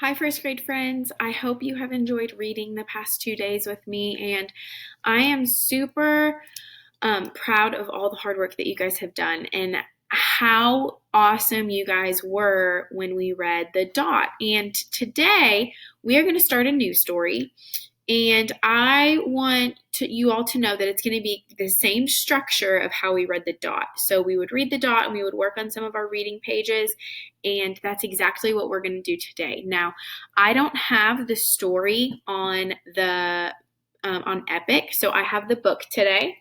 Hi, first grade friends. I hope you have enjoyed reading the past 2 days with me, and I am super proud of all the hard work that you guys have done and how awesome you guys were when we read The Dot. And today we are going to start a new story. And I want you all to know that it's going to be the same structure of how we read The Dot. So we would read The Dot and we would work on some of our reading pages. And that's exactly what we're going to do today. Now, I don't have the story on Epic, so I have the book today.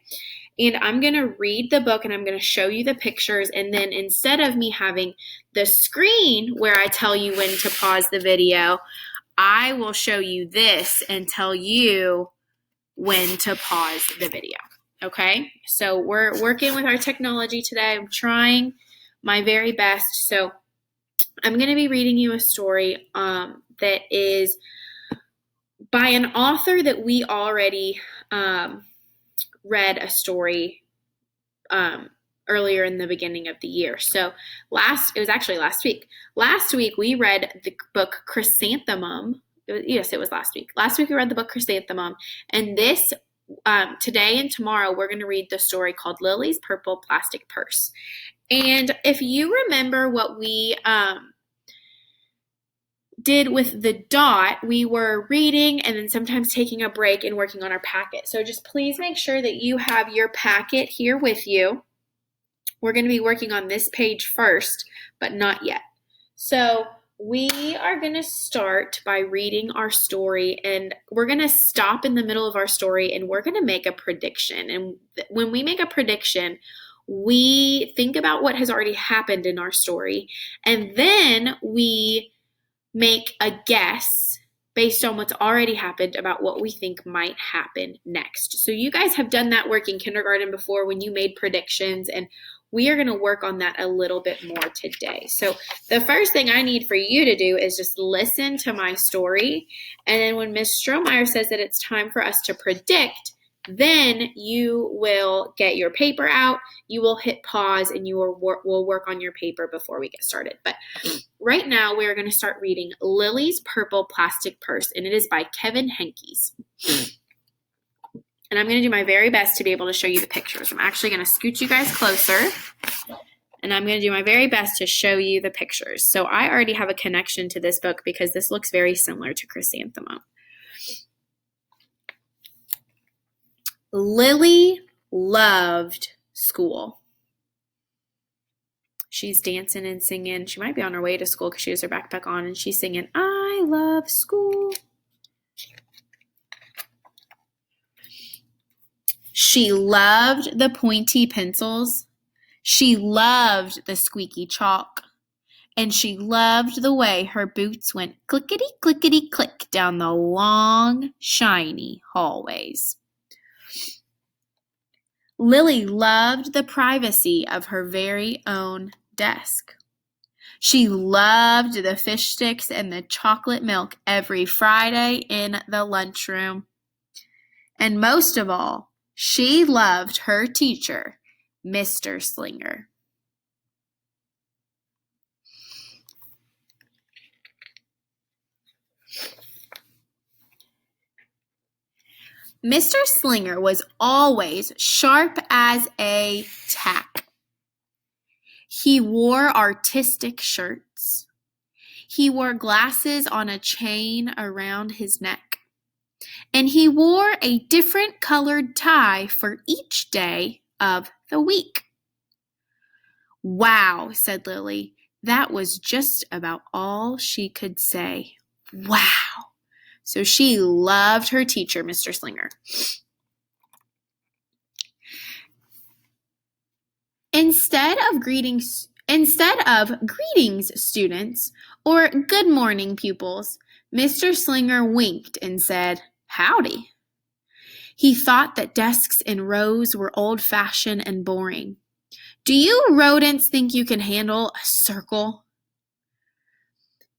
And I'm going to read the book and I'm going to show you the pictures. And then instead of me having the screen where I tell you when to pause the video, I will show you this and tell you when to pause the video. Okay? So we're working with our technology today. I'm trying my very best. So I'm going to be reading you a story that is by an author that we already read a story earlier in the beginning of the year. So it was actually last week. Last week we read the book Chrysanthemum. Yes, it was last week. Last week we read the book Chrysanthemum, and today and tomorrow we're going to read the story called Lily's Purple Plastic Purse. And if you remember what we did with The Dot, we were reading and then sometimes taking a break and working on our packet. So just please make sure that you have your packet here with you. We're going to be working on this page first, but not yet. So we are going to start by reading our story, and we're going to stop in the middle of our story and we're going to make a prediction. And when we make a prediction, we think about what has already happened in our story, and then we make a guess based on what's already happened about what we think might happen next. So you guys have done that work in kindergarten before when you made predictions, and we are going to work on that a little bit more today. So the first thing I need for you to do is just listen to my story, and then when Ms. Strohmeyer says that it's time for us to predict, then you will get your paper out, you will hit pause, and you will work on your paper before we get started. But right now, we're going to start reading Lily's Purple Plastic Purse, and it is by Kevin Henkes. And I'm going to do my very best to be able to show you the pictures. I'm actually going to scoot you guys closer, and I'm going to do my very best to show you the pictures. So I already have a connection to this book because this looks very similar to Chrysanthemum. Lily loved school. She's dancing and singing. She might be on her way to school because she has her backpack on, and she's singing, "I love school." She loved the pointy pencils. She loved the squeaky chalk. And she loved the way her boots went clickety-clickety-click down the long, shiny hallways. Lily loved the privacy of her very own desk. She loved the fish sticks and the chocolate milk every Friday in the lunchroom. And most of all, she loved her teacher, Mr. Slinger. Mr. Slinger was always sharp as a tack. He wore artistic shirts. He wore glasses on a chain around his neck. And he wore a different colored tie for each day of the week. "Wow," said Lily. That was just about all she could say. Wow. So she loved her teacher, Mr. Slinger. Instead of greetings, students, or good morning, pupils, Mr. Slinger winked and said, "Howdy." He thought that desks in rows were old-fashioned and boring. "Do you rodents think you can handle a circle?"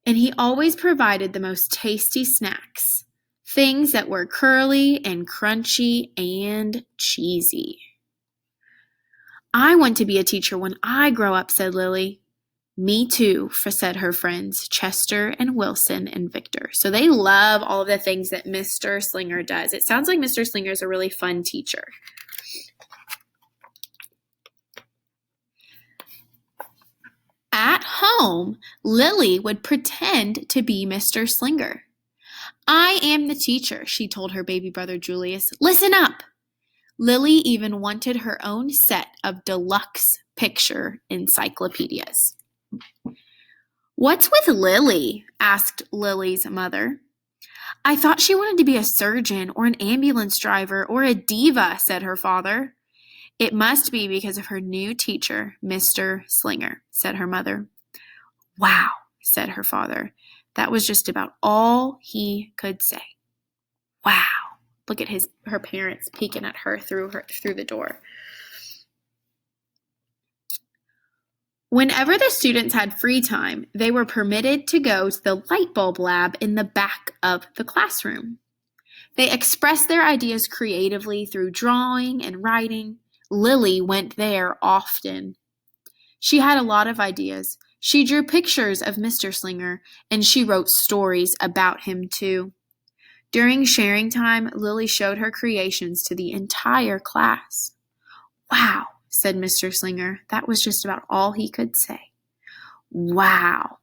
And he always provided the most tasty snacks, things that were curly and crunchy and cheesy. "I want to be a teacher when I grow up," said Lily. Me too, said her friends Chester and Wilson and Victor. So they love all of the things that Mr. Slinger does. It sounds like Mr. Slinger is a really fun teacher. At home, Lily would pretend to be Mr. Slinger. I am the teacher, she told her baby brother Julius. Listen up! Lily even wanted her own set of deluxe picture encyclopedias. What's with Lily? Asked Lily's mother. I thought she wanted to be a surgeon or an ambulance driver or a diva, said her father. It must be because of her new teacher, Mr. Slinger, said her mother. Wow, said her father. That was just about all he could say. Wow. Look at her parents peeking at her through the door. Whenever the students had free time, they were permitted to go to the light bulb lab in the back of the classroom. They expressed their ideas creatively through drawing and writing. Lily went there often. She had a lot of ideas. She drew pictures of Mr. Slinger, and she wrote stories about him too. During sharing time, Lily showed her creations to the entire class. Wow, said Mr. Slinger. That was just about all he could say. Wow.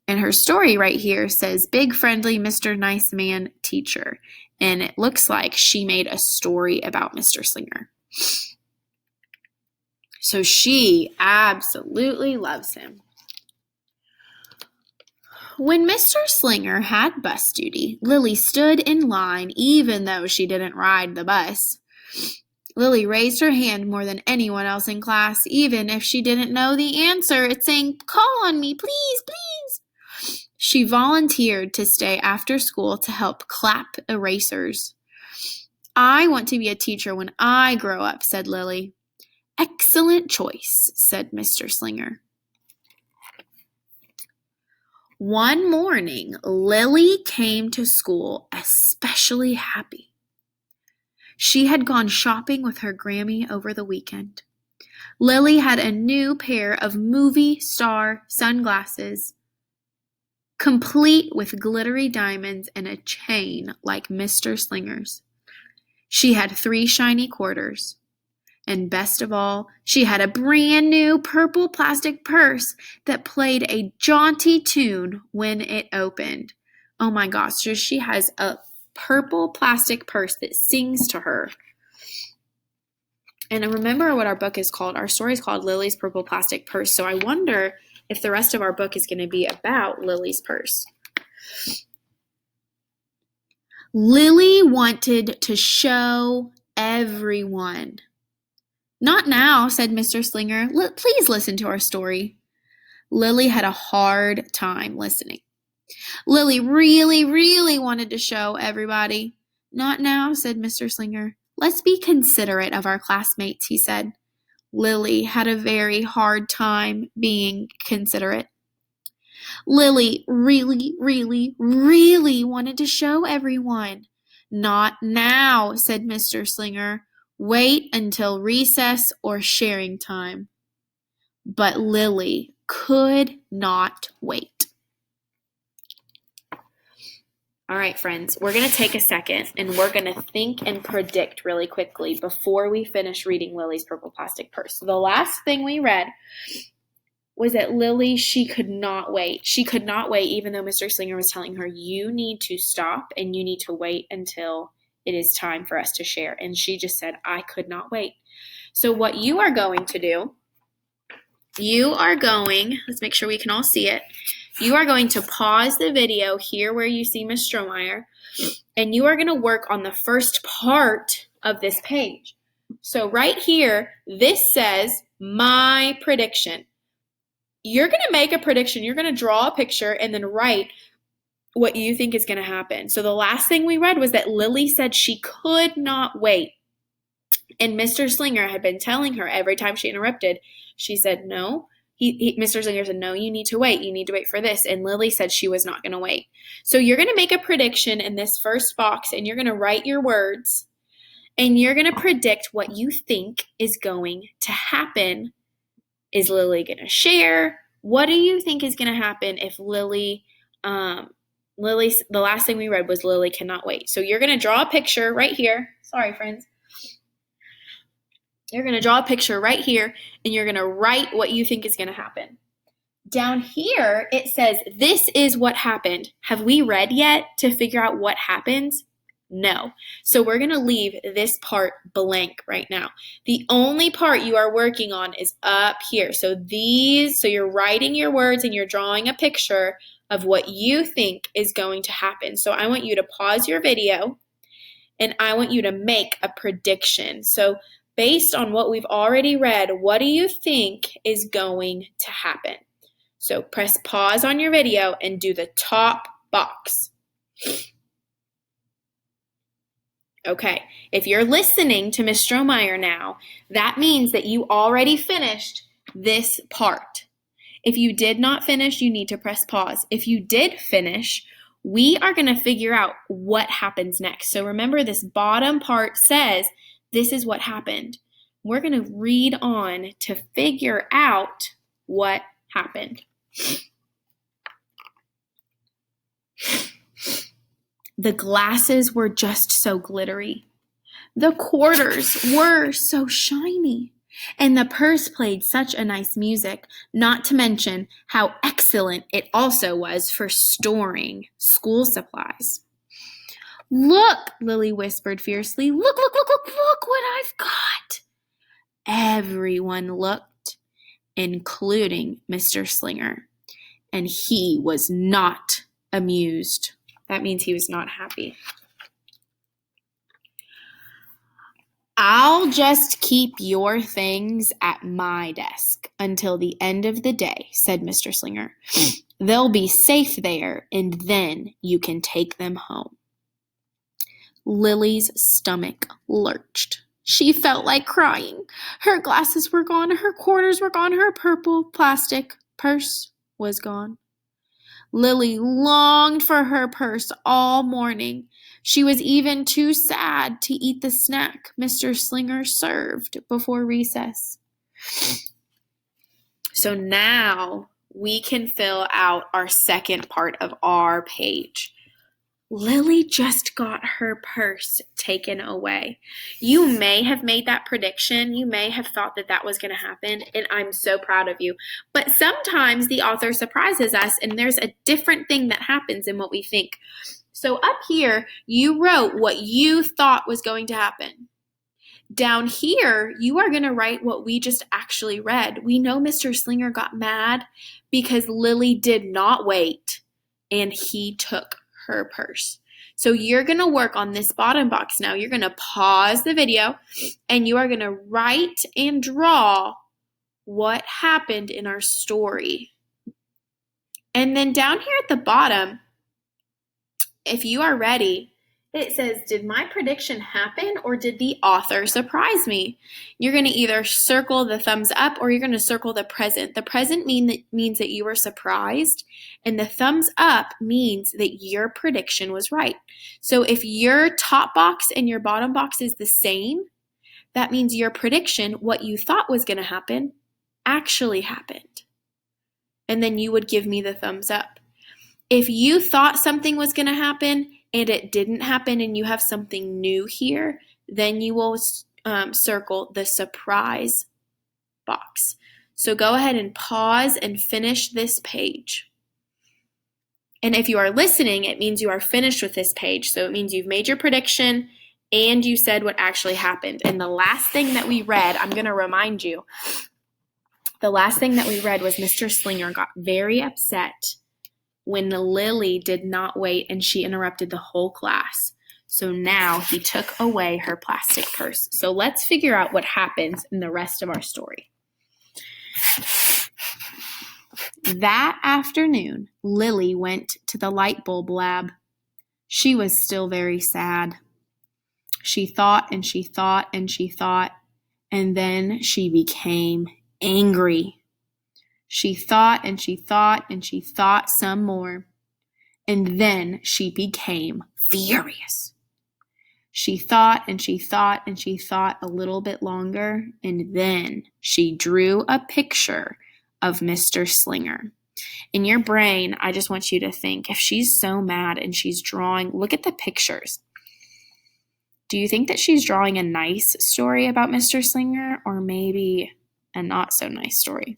And her story right here says, Big Friendly Mr. Nice Man Teacher. And it looks like she made a story about Mr. Slinger. So she absolutely loves him. When Mr. Slinger had bus duty, Lily stood in line even though she didn't ride the bus. Lily raised her hand more than anyone else in class, even if she didn't know the answer. It's saying, call on me, please, please. She volunteered to stay after school to help clap erasers. I want to be a teacher when I grow up, said Lily. Excellent choice, said Mr. Slinger. One morning, Lily came to school especially happy. She had gone shopping with her Grammy over the weekend. Lily had a new pair of movie star sunglasses, complete with glittery diamonds and a chain like Mr. Slinger's. She had 3 shiny quarters. And best of all, she had a brand new purple plastic purse that played a jaunty tune when it opened. Oh my gosh, so she has a purple plastic purse that sings to her. And I remember what our book is called. Our story is called Lily's Purple Plastic Purse. So I wonder if the rest of our book is going to be about Lily's purse. Lily wanted to show everyone. Not now, said Mr. Slinger. Please listen to our story. Lily had a hard time listening. Lily really, really wanted to show everybody. Not now, said Mr. Slinger. Let's be considerate of our classmates, he said. Lily had a very hard time being considerate. Lily really, really, really wanted to show everyone. Not now, said Mr. Slinger. Wait until recess or sharing time. But Lily could not wait. All right, friends, we're going to take a second and we're going to think and predict really quickly before we finish reading Lily's Purple Plastic Purse. So the last thing we read was that Lily, she could not wait. She could not wait even though Mr. Slinger was telling her, you need to stop and you need to wait until it is time for us to share. And she just said, I could not wait. So what you are going to do, let's make sure we can all see it. You are going to pause the video here where you see Ms. Strohmeyer, and you are going to work on the first part of this page. So right here, this says my prediction. You're going to make a prediction. You're going to draw a picture and then write what you think is going to happen. So the last thing we read was that Lily said she could not wait. And Mr. Slinger had been telling her every time she interrupted, she said, no. Mr. Slinger said, no, you need to wait. You need to wait for this. And Lily said she was not going to wait. So you're going to make a prediction in this first box, and you're going to write your words, and you're going to predict what you think is going to happen. Is Lily going to share? What do you think is going to happen if Lily's, the last thing we read was Lily cannot wait. So you're going to draw a picture right here. Sorry, friends. You're going to draw a picture right here, and you're going to write what you think is going to happen. Down here, it says, this is what happened. Have we read yet to figure out what happens? No. So we're going to leave this part blank right now. The only part you are working on is up here. So you're writing your words and you're drawing a picture of what you think is going to happen. So I want you to pause your video and I want you to make a prediction. So based on what we've already read, what do you think is going to happen? So press pause on your video and do the top box. Okay, if you're listening to Ms. Strohmeyer now, that means that you already finished this part. If you did not finish, you need to press pause. If you did finish, we are going to figure out what happens next. So remember, this bottom part says, this is what happened. We're going to read on to figure out what happened. The glasses were just so glittery. The quarters were so shiny. And the purse played such a nice music, not to mention how excellent it also was for storing school supplies. Look, Lily whispered fiercely. Look what I've got. Everyone looked, including Mr. Slinger, and he was not amused. That means he was not happy. I'll just keep your things at my desk until the end of the day, said Mr. Slinger. They'll be safe there, and then you can take them home. Lily's stomach lurched. She felt like crying. Her glasses were gone, her quarters were gone, her purple plastic purse was gone. Lily longed for her purse all morning. She was even too sad to eat the snack Mr. Slinger served before recess. So now we can fill out our second part of our page. Lily just got her purse taken away. You may have made that prediction. You may have thought that that was going to happen, and I'm so proud of you. But sometimes the author surprises us, and there's a different thing that happens than what we think. So up here, you wrote what you thought was going to happen. Down here, you are going to write what we just actually read. We know Mr. Slinger got mad because Lily did not wait, and he took her purse. So you're going to work on this bottom box now. You're going to pause the video and you are going to write and draw what happened in our story. And then down here at the bottom, if you are ready, it says, did my prediction happen or did the author surprise me? You're going to either circle the thumbs up or you're going to circle the present. The present means that you were surprised, and the thumbs up means that your prediction was right. So if your top box and your bottom box is the same, that means your prediction, what you thought was going to happen, actually happened. And then you would give me the thumbs up. If you thought something was going to happen and it didn't happen and you have something new here, then you will circle the surprise box. So go ahead and pause and finish this page. And if you are listening, it means you are finished with this page. So it means you've made your prediction and you said what actually happened. And the last thing that we read, I'm going to remind you, the last thing that we read was Mr. Slinger got very upset when Lily did not wait and she interrupted the whole class. So now he took away her plastic purse. So let's figure out what happens in the rest of our story. That afternoon, Lily went to the light bulb lab. She was still very sad. She thought and she thought and she thought, and then she became angry. She thought and she thought and she thought some more, and then she became furious. She thought and she thought and she thought a little bit longer, and then she drew a picture of Mr. Slinger. In your brain, I just want you to think, if she's so mad and she's drawing, look at the pictures. Do you think that she's drawing a nice story about Mr. Slinger, or maybe a not so nice story?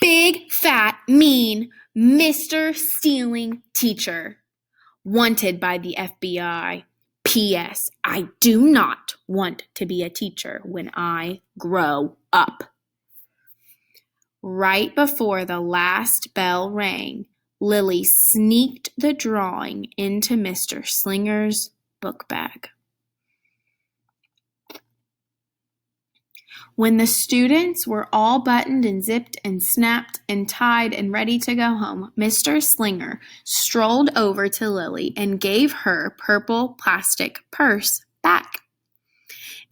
Big, fat, mean, Mr. Stealing teacher. Wanted by the FBI. P.S. I do not want to be a teacher when I grow up. Right before the last bell rang, Lilly sneaked the drawing into Mr. Slinger's book bag. When the students were all buttoned and zipped and snapped and tied and ready to go home, Mr. Slinger strolled over to Lilly and gave her purple plastic purse back.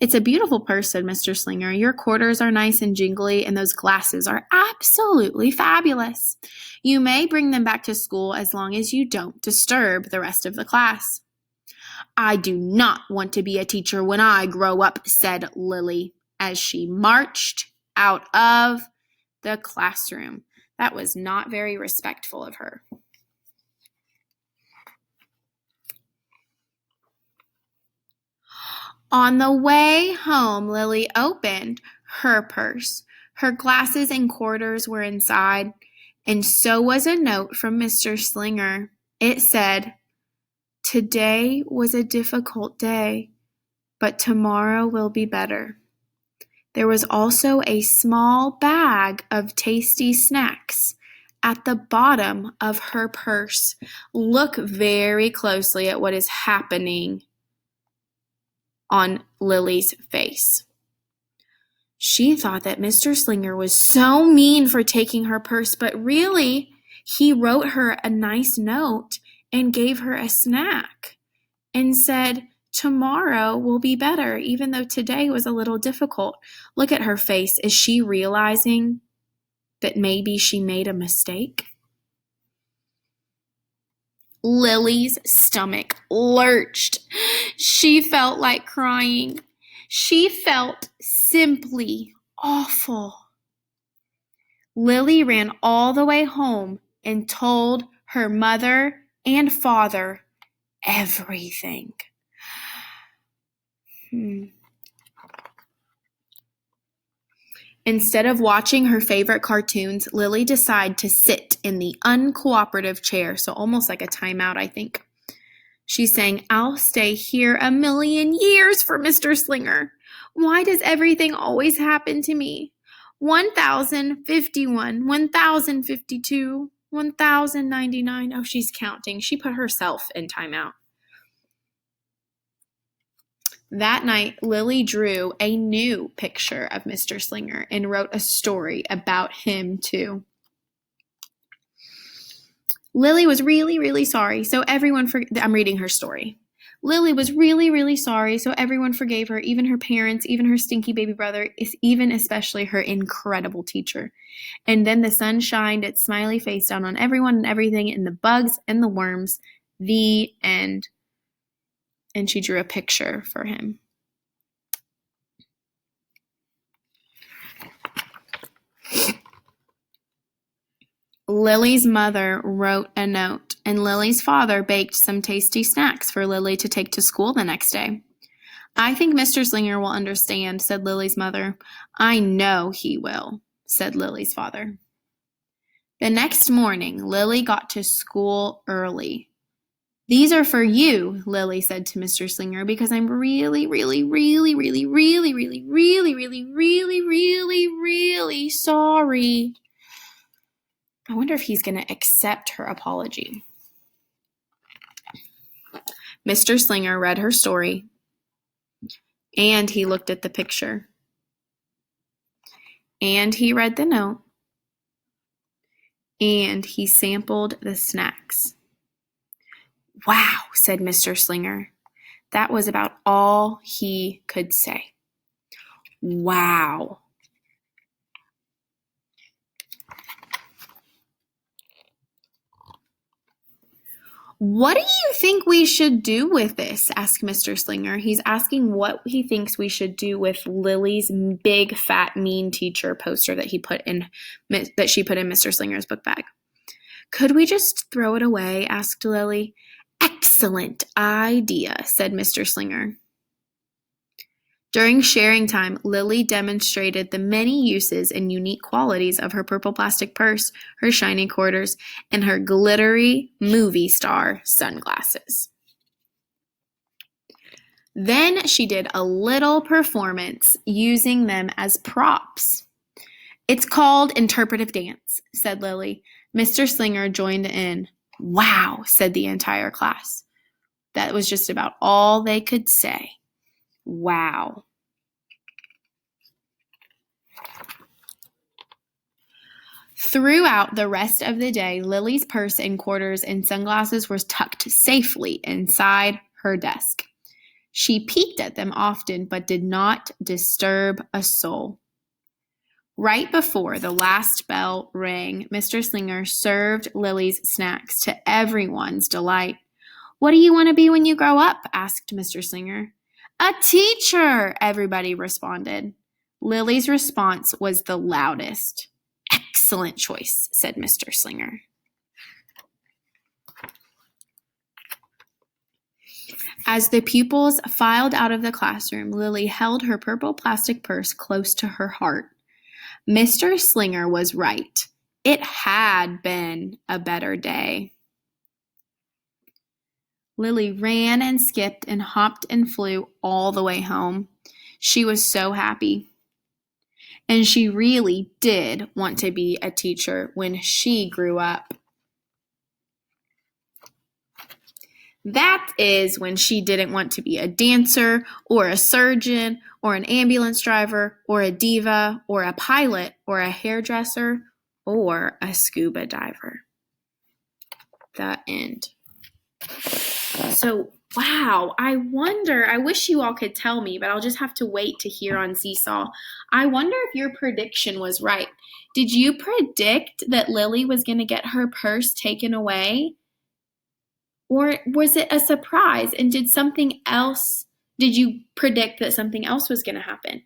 It's a beautiful purse, said Mr. Slinger. Your quarters are nice and jingly, and those glasses are absolutely fabulous. You may bring them back to school as long as you don't disturb the rest of the class. I do not want to be a teacher when I grow up, said Lilly, as she marched out of the classroom. That was not very respectful of her. On the way home, Lilly opened her purse. Her glasses and quarters were inside, and so was a note from Mr. Slinger. It said, "Today was a difficult day, but tomorrow will be better." There was also a small bag of tasty snacks at the bottom of her purse. Look very closely at what is happening on Lily's face. She thought that Mr. Slinger was so mean for taking her purse, but really, he wrote her a nice note and gave her a snack and said, "Tomorrow will be better, even though today was a little difficult." Look at her face. Is she realizing that maybe she made a mistake? Lily's stomach lurched. She felt like crying. She felt simply awful. Lilly ran all the way home and told her mother and father everything. Instead of watching her favorite cartoons, Lilly decided to sit in the uncooperative chair, so almost like a timeout, I think. She's saying, "I'll stay here a million years for Mr. Slinger. Why does everything always happen to me? 1,051, 1,052, 1,099. Oh, she's counting. She put herself in timeout. That night, Lilly drew a new picture of Mr. Slinger and wrote a story about him, too. Lilly was really, really sorry, so I'm reading her story. Lilly was really, really sorry, so everyone forgave her, even her parents, even her stinky baby brother, even especially her incredible teacher. And then the sun shined its smiley face down on everyone and everything, and the bugs and the worms. The end. And she drew a picture for him. Lily's mother wrote a note, and Lily's father baked some tasty snacks for Lilly to take to school the next day. "I think Mr. Slinger will understand," said Lily's mother. "I know he will," said Lily's father. The next morning, Lilly got to school early. "These are for you," Lilly said to Mr. Slinger, "because I'm really, really, really, really, really, really, really, really, really, really, really sorry." I wonder if he's going to accept her apology. Mr. Slinger read her story, and he looked at the picture, and he read the note, and he sampled the snacks. "Wow," said Mr. Slinger. That was about all he could say. Wow. What do you think we should do with this? Asked Mr. Slinger. He's asking what he thinks we should do with Lily's big, fat, mean teacher poster that she put in Mr. Slinger's book bag. Could we just throw it away? Asked Lily. Excellent idea, said Mr. Slinger. During sharing time, Lily demonstrated the many uses and unique qualities of her purple plastic purse, her shiny quarters, and her glittery movie star sunglasses. Then she did a little performance using them as props. It's called interpretive dance, said Lily. Mr. Slinger joined in. Wow, said the entire class. That was just about all they could say. Wow. Throughout the rest of the day, Lily's purse and quarters and sunglasses were tucked safely inside her desk. She peeked at them often, but did not disturb a soul. Right before the last bell rang, Mr. Slinger served Lily's snacks to everyone's delight. What do you want to be when you grow up? Asked Mr. Slinger. A teacher, everybody responded. Lily's response was the loudest. Excellent choice, said Mr. Slinger. As the pupils filed out of the classroom, Lily held her purple plastic purse close to her heart. Mr. Slinger was right. It had been a better day. Lily ran and skipped and hopped and flew all the way home. She was so happy. And she really did want to be a teacher when she grew up. That is when she didn't want to be a dancer or a surgeon or an ambulance driver or a diva or a pilot or a hairdresser or a scuba diver. The end. So, wow, I wish you all could tell me, but I'll just have to wait to hear on Seesaw. I wonder if your prediction was right. Did you predict that Lily was going to get her purse taken away? Or was it a surprise? And did you predict that something else was going to happen?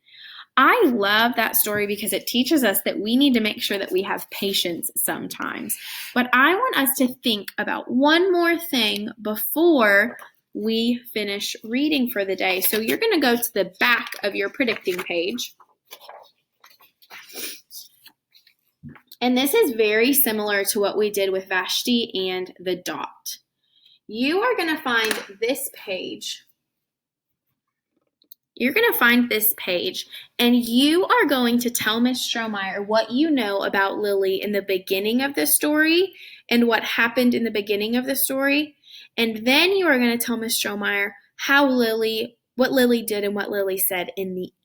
I love that story because it teaches us that we need to make sure that we have patience sometimes. But I want us to think about one more thing before we finish reading for the day. So you're going to go to the back of your predicting page. And this is very similar to what we did with Vashti and the dot. You are going to find this page. You're going to find this page, and you are going to tell Miss Strohmeyer what you know about Lily in the beginning of the story and what happened in the beginning of the story. And then you are going to tell Miss Strohmeyer what Lily did and what Lily said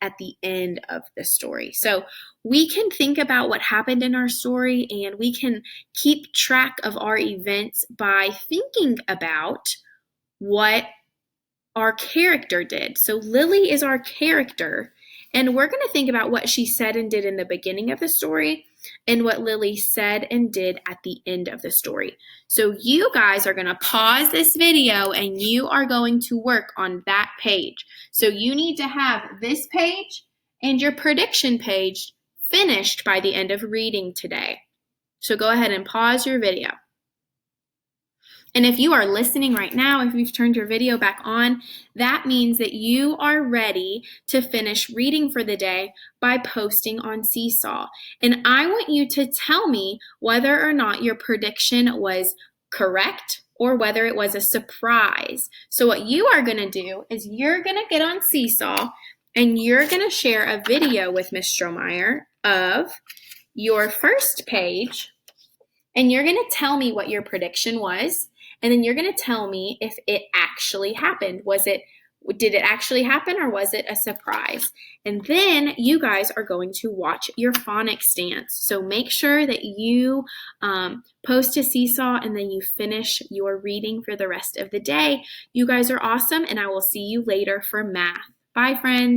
at the end of the story. So we can think about what happened in our story, and we can keep track of our events by thinking about what our character did. So Lily is our character, and we're going to think about what she said and did in the beginning of the story and what Lily said and did at the end of the story. So you guys are going to pause this video and you are going to work on that page. So you need to have this page and your prediction page finished by the end of reading today. So go ahead and pause your video. And if you are listening right now, if you've turned your video back on, that means that you are ready to finish reading for the day by posting on Seesaw. And I want you to tell me whether or not your prediction was correct or whether it was a surprise. So what you are going to do is you're going to get on Seesaw and you're going to share a video with Miss Strohmeyer of your first page, and you're going to tell me what your prediction was. And then you're going to tell me if it actually happened. Did it actually happen, or was it a surprise? And then you guys are going to watch your phonics dance. So make sure that you post to Seesaw and then you finish your reading for the rest of the day. You guys are awesome, and I will see you later for math. Bye, friends.